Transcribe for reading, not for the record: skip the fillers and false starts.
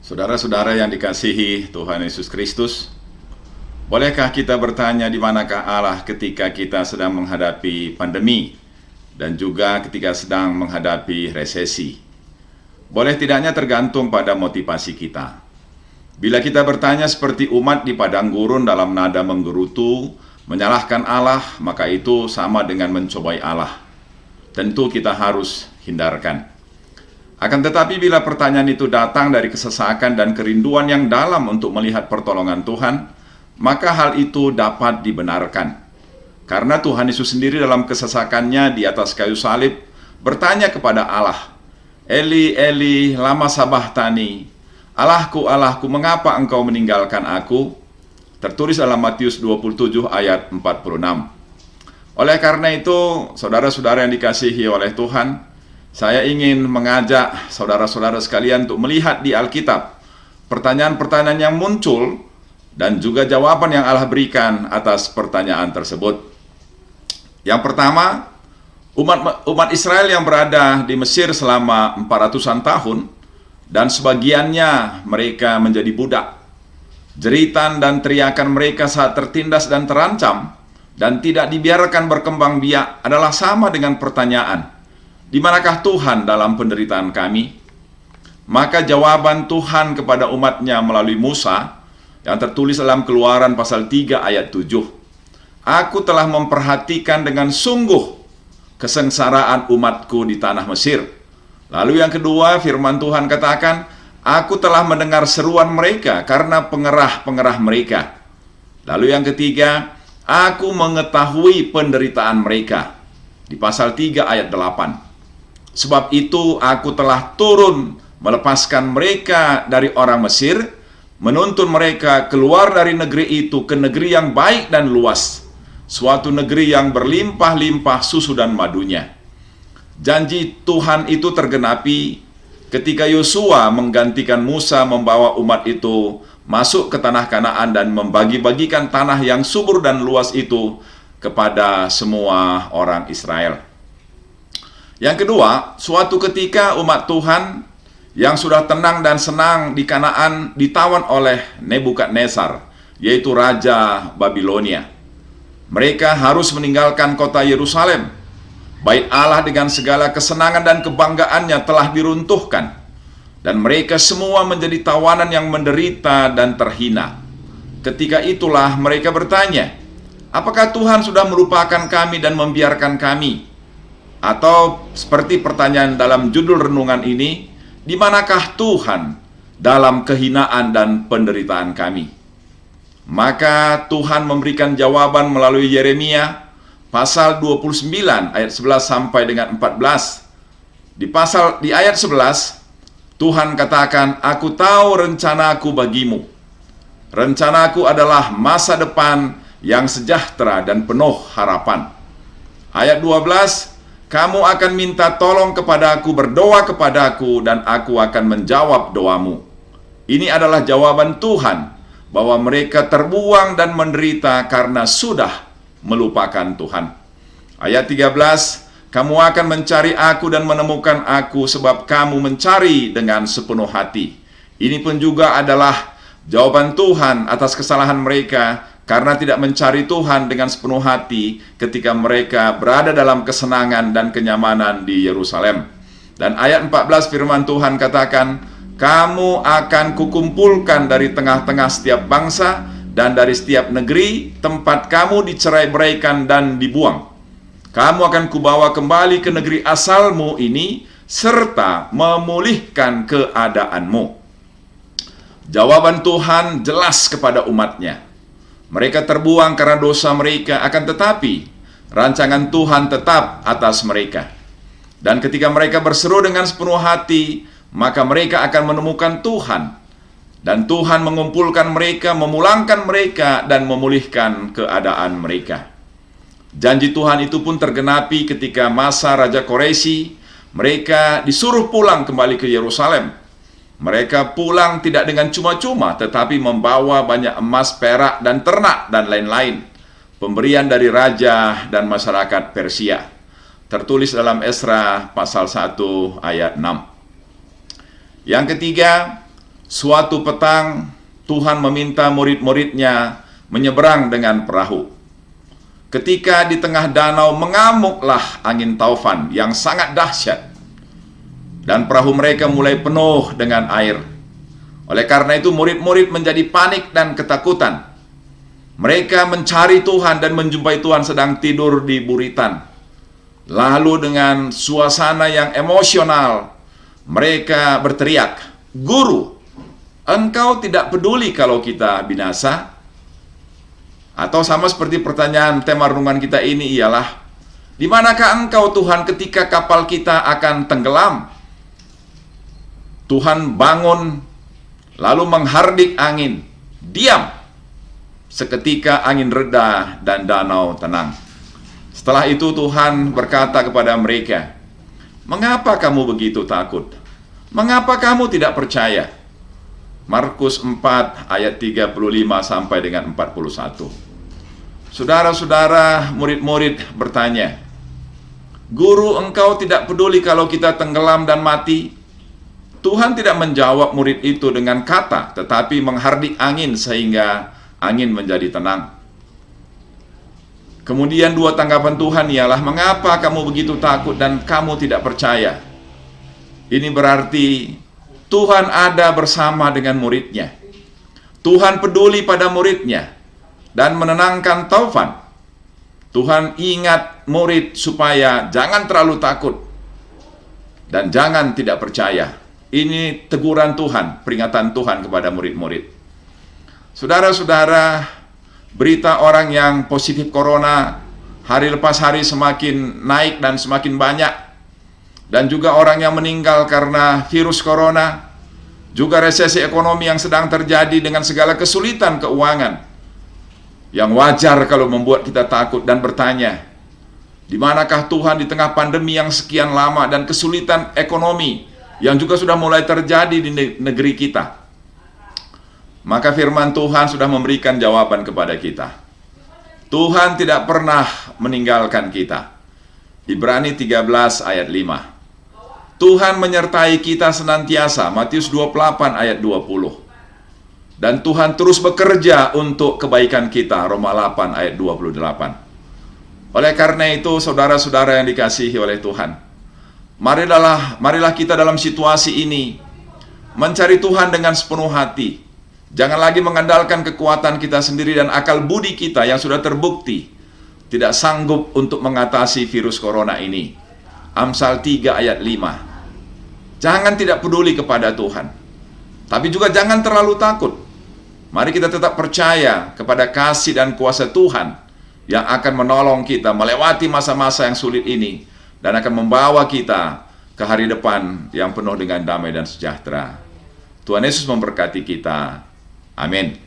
Saudara-saudara yang dikasihi Tuhan Yesus Kristus, bolehkah kita bertanya di manakah Allah ketika kita sedang menghadapi pandemi dan juga ketika sedang menghadapi resesi? Boleh tidaknya tergantung pada motivasi kita. Bila kita bertanya seperti umat di padang gurun dalam nada menggerutu, menyalahkan Allah, maka itu sama dengan mencobai Allah. Tentu kita harus hindarkan. Akan tetapi bila pertanyaan itu datang dari kesesakan dan kerinduan yang dalam untuk melihat pertolongan Tuhan, maka hal itu dapat dibenarkan. Karena Tuhan Yesus sendiri dalam kesesakannya di atas kayu salib bertanya kepada Allah, Eli, Eli, lama sabachthani, Allahku, Allahku, mengapa engkau meninggalkan aku? Tertulis dalam Matius 27 ayat 46. Oleh karena itu, saudara-saudara yang dikasihi oleh Tuhan, saya ingin mengajak saudara-saudara sekalian untuk melihat di Alkitab pertanyaan-pertanyaan yang muncul dan juga jawaban yang Allah berikan atas pertanyaan tersebut. Yang pertama, umat Israel yang berada di Mesir selama 400-an tahun dan sebagiannya mereka menjadi budak. Jeritan dan teriakan mereka saat tertindas dan terancam dan tidak dibiarkan berkembang biak adalah sama dengan pertanyaan, di manakah Tuhan dalam penderitaan kami? Maka jawaban Tuhan kepada umatnya melalui Musa yang tertulis dalam Keluaran pasal 3 ayat 7. Aku telah memperhatikan dengan sungguh kesengsaraan umatku di tanah Mesir. Lalu yang kedua, firman Tuhan katakan, aku telah mendengar seruan mereka karena pengerah-pengerah mereka. Lalu yang ketiga, aku mengetahui penderitaan mereka. Di pasal 3 ayat 8. Sebab itu aku telah turun melepaskan mereka dari orang Mesir, menuntun mereka keluar dari negeri itu ke negeri yang baik dan luas, suatu negeri yang berlimpah-limpah susu dan madunya. Janji Tuhan itu tergenapi ketika Yosua menggantikan Musa membawa umat itu masuk ke tanah Kanaan dan membagi-bagikan tanah yang subur dan luas itu kepada semua orang Israel. Yang kedua, suatu ketika umat Tuhan yang sudah tenang dan senang di Kanaan ditawan oleh Nebukadnezar, yaitu Raja Babilonia. Mereka harus meninggalkan kota Yerusalem. Bait Allah dengan segala kesenangan dan kebanggaannya telah diruntuhkan. Dan mereka semua menjadi tawanan yang menderita dan terhina. Ketika itulah mereka bertanya, apakah Tuhan sudah melupakan kami dan membiarkan kami? Atau seperti pertanyaan dalam judul renungan ini, di manakah Tuhan dalam kehinaan dan penderitaan kami? Maka Tuhan memberikan jawaban melalui Yeremia pasal 29 ayat 11 sampai dengan 14. Di ayat 11, Tuhan katakan, aku tahu rencanaku bagimu. Rencanaku adalah masa depan yang sejahtera dan penuh harapan. Ayat 12, kamu akan minta tolong kepadaku, berdoa kepadaku, dan aku akan menjawab doamu. Ini adalah jawaban Tuhan, bahwa mereka terbuang dan menderita karena sudah melupakan Tuhan. Ayat 13, kamu akan mencari aku dan menemukan aku, sebab kamu mencari dengan sepenuh hati. Ini pun juga adalah jawaban Tuhan atas kesalahan mereka, karena tidak mencari Tuhan dengan sepenuh hati ketika mereka berada dalam kesenangan dan kenyamanan di Yerusalem. Dan ayat 14 firman Tuhan katakan, kamu akan kukumpulkan dari tengah-tengah setiap bangsa dan dari setiap negeri tempat kamu dicerai-beraikan dan dibuang. Kamu akan kubawa kembali ke negeri asalmu ini serta memulihkan keadaanmu. Jawaban Tuhan jelas kepada umatnya. Mereka terbuang karena dosa mereka, akan tetapi rancangan Tuhan tetap atas mereka. Dan ketika mereka berseru dengan sepenuh hati, maka mereka akan menemukan Tuhan. Dan Tuhan mengumpulkan mereka, memulangkan mereka, dan memulihkan keadaan mereka. Janji Tuhan itu pun tergenapi ketika masa Raja Koreshi, mereka disuruh pulang kembali ke Yerusalem. Mereka pulang tidak dengan cuma-cuma, tetapi membawa banyak emas, perak, dan ternak, dan lain-lain. Pemberian dari raja dan masyarakat Persia. Tertulis dalam Esra pasal 1 ayat 6. Yang ketiga, Suatu petang, Tuhan meminta murid-muridnya menyeberang dengan perahu. Ketika di tengah danau mengamuklah angin taufan yang sangat dahsyat, dan perahu mereka mulai penuh dengan air. Oleh karena itu murid-murid menjadi panik dan ketakutan. Mereka mencari Tuhan dan menjumpai Tuhan sedang tidur di buritan. Lalu dengan suasana yang emosional, mereka berteriak, "Guru, Engkau tidak peduli kalau kita binasa?" Atau sama seperti pertanyaan tema renungan kita ini ialah, di manakah Engkau Tuhan ketika kapal kita akan tenggelam? Tuhan bangun, lalu menghardik angin. Diam. Seketika angin reda dan danau tenang. Setelah itu Tuhan berkata kepada mereka, "Mengapa kamu begitu takut? Mengapa kamu tidak percaya?" Markus 4 ayat 35 sampai dengan 41. Saudara-saudara, murid-murid bertanya, "Guru, Engkau tidak peduli kalau kita tenggelam dan mati?" Tuhan tidak menjawab murid itu dengan kata, tetapi menghardik angin sehingga angin menjadi tenang. Kemudian dua tanggapan Tuhan ialah, "Mengapa kamu begitu takut dan kamu tidak percaya?" Ini berarti Tuhan ada bersama dengan muridnya. Tuhan peduli pada muridnya dan menenangkan taufan. Tuhan ingat murid supaya jangan terlalu takut dan jangan tidak percaya. Ini teguran Tuhan, peringatan Tuhan kepada murid-murid. Saudara-saudara, berita orang yang positif corona hari lepas hari semakin naik dan semakin banyak. Dan juga orang yang meninggal karena virus corona. Juga resesi ekonomi yang sedang terjadi dengan segala kesulitan keuangan. Yang wajar kalau membuat kita takut dan bertanya, di manakah Tuhan di tengah pandemi yang sekian lama dan kesulitan ekonomi yang juga sudah mulai terjadi di negeri kita? Maka firman Tuhan sudah memberikan jawaban kepada kita. Tuhan tidak pernah meninggalkan kita. Ibrani 13 ayat 5. Tuhan menyertai kita senantiasa, Matius 28 ayat 20. Dan Tuhan terus bekerja untuk kebaikan kita, Roma 8 ayat 28. Oleh karena itu, saudara-saudara yang dikasihi oleh Tuhan, marilah kita dalam situasi ini mencari Tuhan dengan sepenuh hati. Jangan lagi mengandalkan kekuatan kita sendiri dan akal budi kita yang sudah terbukti tidak sanggup untuk mengatasi virus corona ini. Amsal 3 ayat 5. Jangan tidak peduli kepada Tuhan, tapi juga jangan terlalu takut. Mari kita tetap percaya kepada kasih dan kuasa Tuhan yang akan menolong kita melewati masa-masa yang sulit ini dan akan membawa kita ke hari depan yang penuh dengan damai dan sejahtera. Tuhan Yesus memberkati kita. Amin.